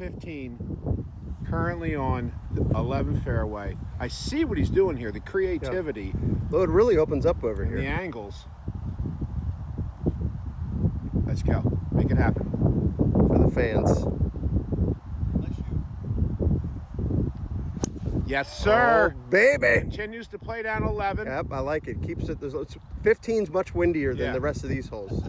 15, currently on 11 fairway. I see what he's doing here, the creativity, Well, it really opens up over and the here. angles. Let's go. Make it happen. For the fans. Yes, sir. Oh, baby. Continues to play down 11. Yep, I like it. Keeps it. 15's much windier than Yeah. the rest of these holes.